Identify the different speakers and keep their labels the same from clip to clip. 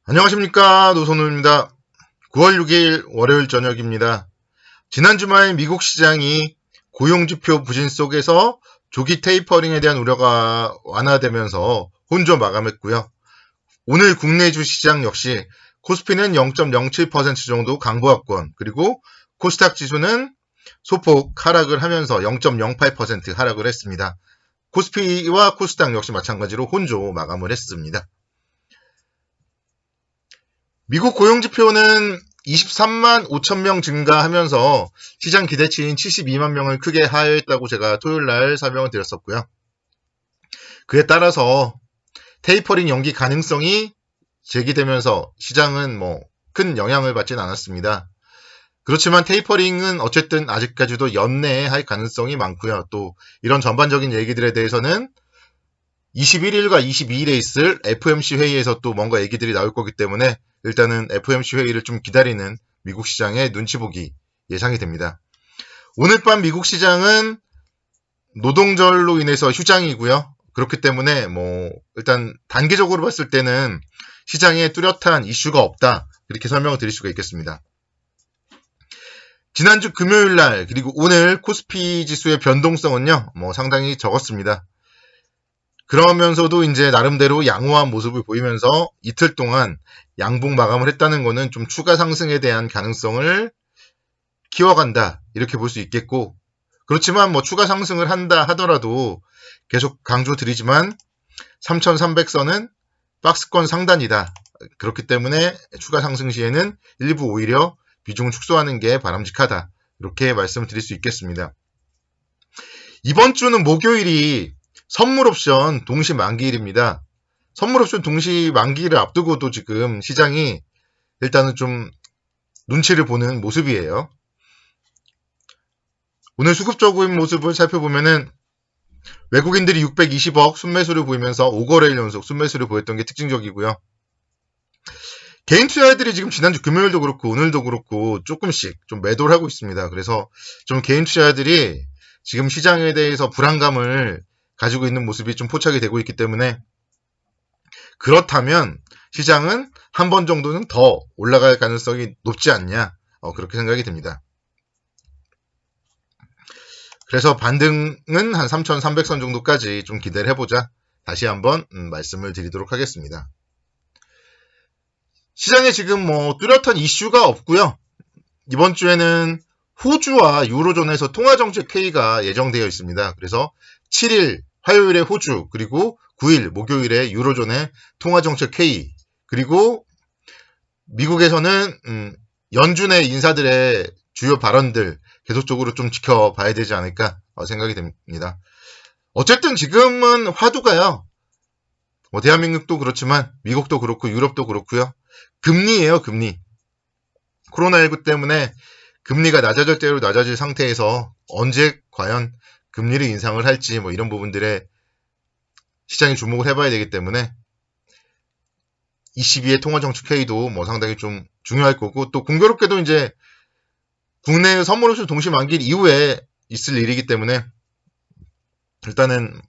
Speaker 1: 안녕하십니까, 노선우입니다. 9월 6일 월요일 저녁입니다. 지난 주말 미국 시장이 고용지표 부진 속에서 조기 테이퍼링에 대한 우려가 완화되면서 혼조 마감했고요. 오늘 국내 주시장 역시 코스피는 0.07% 정도 강보합권, 그리고 코스닥 지수는 소폭 하락을 하면서 0.08% 하락을 했습니다. 코스피와 코스닥 역시 마찬가지로 혼조 마감을 했습니다. 미국 고용지표는 23만 5천 명 증가하면서 시장 기대치인 72만 명을 크게 하회했다고 제가 토요일날 설명을 드렸었고요. 그에 따라서 테이퍼링 연기 가능성이 제기되면서 시장은 큰 영향을 받지는 않았습니다. 그렇지만 테이퍼링은 어쨌든 아직까지도 연내에 할 가능성이 많고요. 또 이런 전반적인 얘기들에 대해서는 21일과 22일에 있을 FOMC 회의에서 또 뭔가 얘기들이 나올 거기 때문에 일단은 FOMC 회의를 좀 기다리는 미국 시장의 눈치 보기 예상이 됩니다. 오늘 밤 미국 시장은 노동절로 인해서 휴장이고요. 그렇기 때문에 일단 단기적으로 봤을 때는 시장에 뚜렷한 이슈가 없다. 이렇게 설명을 드릴 수가 있겠습니다. 지난주 금요일 날 그리고 오늘 코스피 지수의 변동성은요. 상당히 적었습니다. 그러면서도 이제 나름대로 양호한 모습을 보이면서 이틀 동안 양봉 마감을 했다는 것은 좀 추가 상승에 대한 가능성을 키워간다 이렇게 볼 수 있겠고, 그렇지만 추가 상승을 한다 하더라도 계속 강조드리지만 3300선은 박스권 상단이다. 그렇기 때문에 추가 상승 시에는 일부 오히려 비중을 축소하는 게 바람직하다. 이렇게 말씀을 드릴 수 있겠습니다. 이번 주는 목요일이 선물 옵션 동시 만기일입니다. 선물 옵션 동시 만기를 앞두고도 지금 시장이 일단은 좀 눈치를 보는 모습이에요. 오늘 수급적인 모습을 살펴보면은 외국인들이 620억 순매수를 보이면서 5거래일 연속 순매수를 보였던 게 특징적이고요. 개인 투자자들이 지금 지난주 금요일도 그렇고 오늘도 그렇고 조금씩 좀 매도를 하고 있습니다. 그래서 좀 개인 투자자들이 지금 시장에 대해서 불안감을 가지고 있는 모습이 좀 포착이 되고 있기 때문에, 그렇다면 시장은 한 번 정도는 더 올라갈 가능성이 높지 않냐, 그렇게 생각이 듭니다. 그래서 반등은 한 3,300선 정도까지 좀 기대를 해보자 다시 한번 말씀을 드리도록 하겠습니다. 시장에 지금 뚜렷한 이슈가 없고요. 이번 주에는 호주와 유로존에서 통화정책 회의가 예정되어 있습니다. 그래서 7일 화요일에 호주, 그리고 9일 목요일에 유로존의 통화정책 회의, 그리고 미국에서는 연준의 인사들의 주요 발언들 계속적으로 좀 지켜봐야 되지 않을까 생각이 됩니다. 어쨌든 지금은 화두가요. 대한민국도 그렇지만 미국도 그렇고 유럽도 그렇고요. 금리예요, 금리. 코로나19 때문에 금리가 낮아질 대로 낮아질 상태에서 언제 과연 금리를 인상을 할지 이런 부분들에 시장이 주목을 해봐야 되기 때문에 22의 통화정책회의도 상당히 좀 중요할 거고, 또 공교롭게도 이제 국내의 선물옵션 동시 만기일 이후에 있을 일이기 때문에 일단은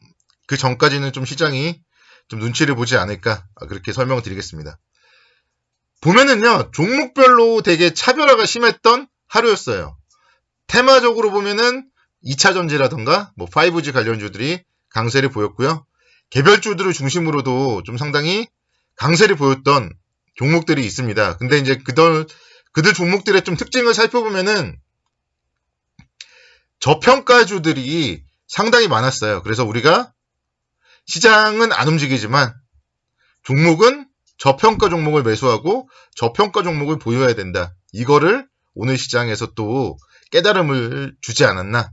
Speaker 1: 그 전까지는 좀 시장이 좀 눈치를 보지 않을까, 그렇게 설명을 드리겠습니다. 보면은요, 종목별로 되게 차별화가 심했던 하루였어요. 테마적으로 보면은 2차전지라던가 5G 관련주들이 강세를 보였고요. 개별주들을 중심으로도 좀 상당히 강세를 보였던 종목들이 있습니다. 근데 이제 그들 종목들의 좀 특징을 살펴보면은 저평가주들이 상당히 많았어요. 그래서 우리가 시장은 안 움직이지만 종목은 저평가 종목을 매수하고 저평가 종목을 보유해야 된다. 이거를 오늘 시장에서 또 깨달음을 주지 않았나.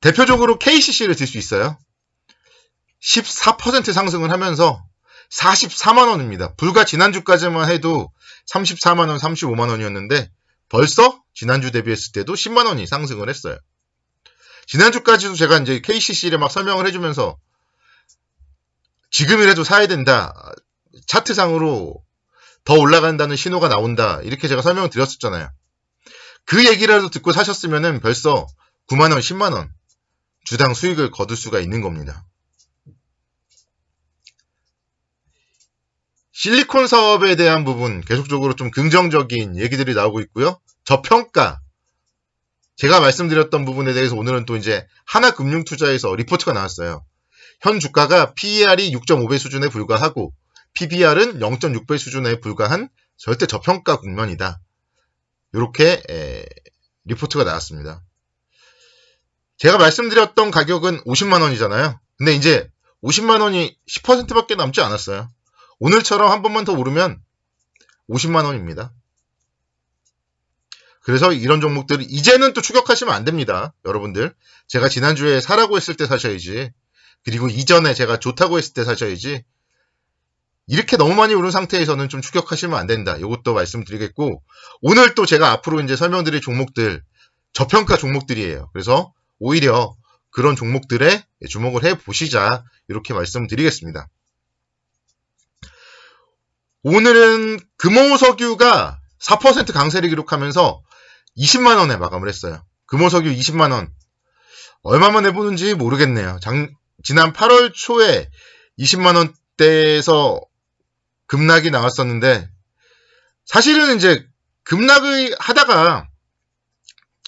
Speaker 1: 대표적으로 KCC를 들 수 있어요. 14% 상승을 하면서 44만원입니다. 불과 지난주까지만 해도 34만원, 35만원이었는데 벌써 지난주 대비했을 때도 10만원이 상승을 했어요. 지난주까지도 제가 이제 KCC를 막 설명을 해주면서 지금이라도 사야 된다. 차트상으로 더 올라간다는 신호가 나온다. 이렇게 제가 설명을 드렸었잖아요. 그 얘기라도 듣고 사셨으면은 벌써 9만원, 10만원 주당 수익을 거둘 수가 있는 겁니다. 실리콘 사업에 대한 부분 계속적으로 좀 긍정적인 얘기들이 나오고 있고요. 저평가. 제가 말씀드렸던 부분에 대해서 오늘은 또 이제 하나금융투자에서 리포트가 나왔어요. 현 주가가 PER이 6.5배 수준에 불과하고 PBR은 0.6배 수준에 불과한 절대 저평가 국면이다. 이렇게 리포트가 나왔습니다. 제가 말씀드렸던 가격은 50만 원이잖아요. 근데 이제 50만 원이 10%밖에 남지 않았어요. 오늘처럼 한 번만 더 오르면 50만 원입니다. 그래서 이런 종목들 이제는 또 추격하시면 안 됩니다. 여러분들. 제가 지난주에 사라고 했을 때 사셔야지. 그리고 이전에 제가 좋다고 했을 때 사셔야지. 이렇게 너무 많이 오른 상태에서는 좀 추격하시면 안 된다. 이것도 말씀드리겠고, 오늘 또 제가 앞으로 이제 설명드릴 종목들, 저평가 종목들이에요. 그래서 오히려 그런 종목들에 주목을 해 보시자. 이렇게 말씀드리겠습니다. 오늘은 금호석유가 4% 강세를 기록하면서 20만 원에 마감을 했어요. 금호석유 20만 원. 얼마만 해보는지 모르겠네요. 지난 8월 초에 20만 원대에서 급락이 나왔었는데, 사실은 이제 급락을 하다가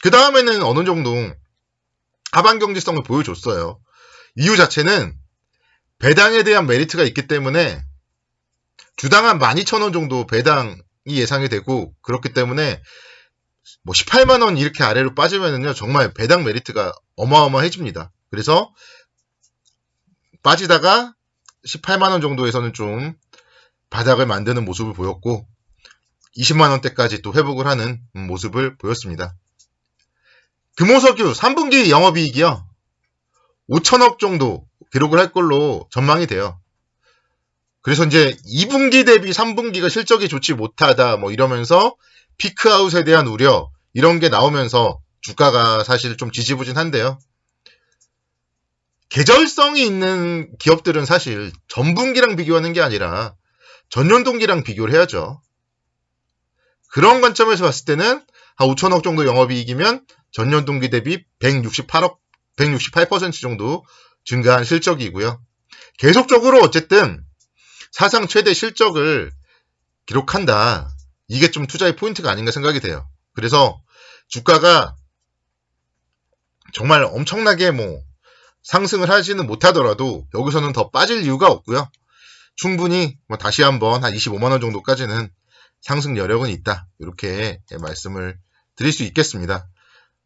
Speaker 1: 그 다음에는 어느 정도 하반 경제성을 보여줬어요. 이유 자체는 배당에 대한 메리트가 있기 때문에 주당 한 12,000원 정도 배당이 예상이 되고, 그렇기 때문에 뭐 18만 원 이렇게 아래로 빠지면은요, 정말 배당 메리트가 어마어마해집니다. 그래서 빠지다가 18만 원 정도에서는 좀 바닥을 만드는 모습을 보였고, 20만 원대까지 또 회복을 하는 모습을 보였습니다. 금호석유 3분기 영업이익이요, 5천억 정도 기록을 할 걸로 전망이 돼요. 그래서 이제 2분기 대비 3분기가 실적이 좋지 못하다 뭐 이러면서 피크아웃에 대한 우려, 이런 게 나오면서 주가가 사실 좀 지지부진한데요. 계절성이 있는 기업들은 사실 전분기랑 비교하는 게 아니라 전년동기랑 비교를 해야죠. 그런 관점에서 봤을 때는 한 5천억 정도 영업이익이면 전년동기 대비 168% 정도 증가한 실적이고요. 계속적으로 어쨌든 사상 최대 실적을 기록한다. 이게 좀 투자의 포인트가 아닌가 생각이 돼요. 그래서 주가가 정말 엄청나게 뭐 상승을 하지는 못하더라도 여기서는 더 빠질 이유가 없고요. 충분히 뭐 다시 한번 한 25만 원 정도까지는 상승 여력은 있다. 이렇게 말씀을 드릴 수 있겠습니다.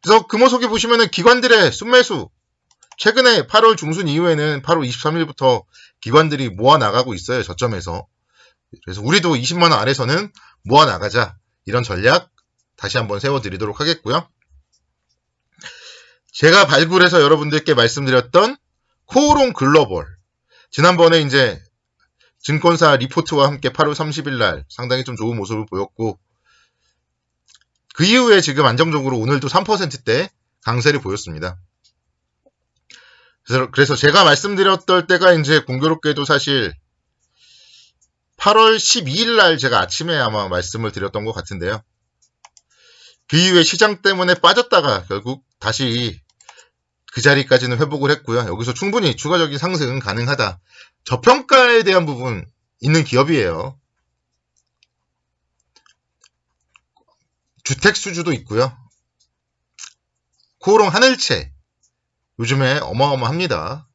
Speaker 1: 그래서 금호석유 보시면은 기관들의 순매수, 최근에 8월 중순 이후에는 8월 23일부터 기관들이 모아나가고 있어요. 저점에서. 그래서 우리도 20만 원 아래서는 모아나가자. 이런 전략 다시 한번 세워드리도록 하겠고요. 제가 발굴해서 여러분들께 말씀드렸던 코오롱 글로벌. 지난번에 이제 증권사 리포트와 함께 8월 30일 날 상당히 좀 좋은 모습을 보였고, 그 이후에 지금 안정적으로 오늘도 3%대 강세를 보였습니다. 그래서 제가 말씀드렸던 때가 이제 공교롭게도 사실 8월 12일 날 제가 아침에 아마 말씀을 드렸던 것 같은데요. 그 이후에 시장 때문에 빠졌다가 결국 다시 그 자리까지는 회복을 했고요. 여기서 충분히 추가적인 상승은 가능하다. 저평가에 대한 부분 있는 기업이에요. 주택수주도 있고요. 코오롱 하늘채 요즘에 어마어마합니다.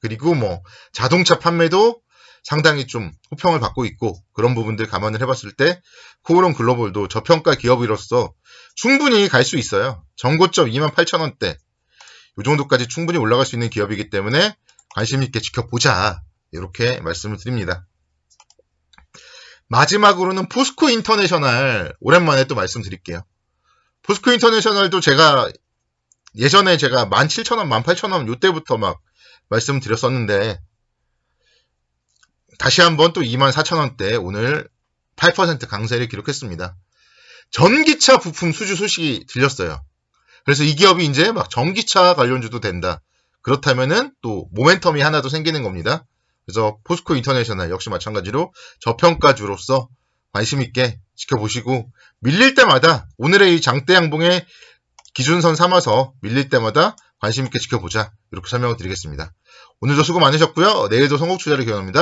Speaker 1: 그리고 뭐 자동차 판매도 상당히 좀 호평을 받고 있고, 그런 부분들 감안을 해봤을 때 코오롱 글로벌도 저평가 기업으로서 충분히 갈 수 있어요. 전고점 28,000원대 이 정도까지 충분히 올라갈 수 있는 기업이기 때문에 관심 있게 지켜보자. 이렇게 말씀을 드립니다. 마지막으로는 포스코 인터내셔널 오랜만에 또 말씀드릴게요. 포스코 인터내셔널도 제가 예전에 제가 17,000원, 18,000원 요때부터 막 말씀드렸었는데, 다시 한번 또 24,000원대 오늘 8% 강세를 기록했습니다. 전기차 부품 수주 소식이 들렸어요. 그래서 이 기업이 이제 막 전기차 관련주도 된다. 그렇다면은 또 모멘텀이 하나 더 생기는 겁니다. 그래서 포스코 인터내셔널 역시 마찬가지로 저평가주로서 관심 있게 지켜보시고, 밀릴 때마다 오늘의 이 장대 양봉의 기준선 삼아서 밀릴 때마다 관심 있게 지켜보자. 이렇게 설명을 드리겠습니다. 오늘도 수고 많으셨고요. 내일도 성공투자를 기원합니다.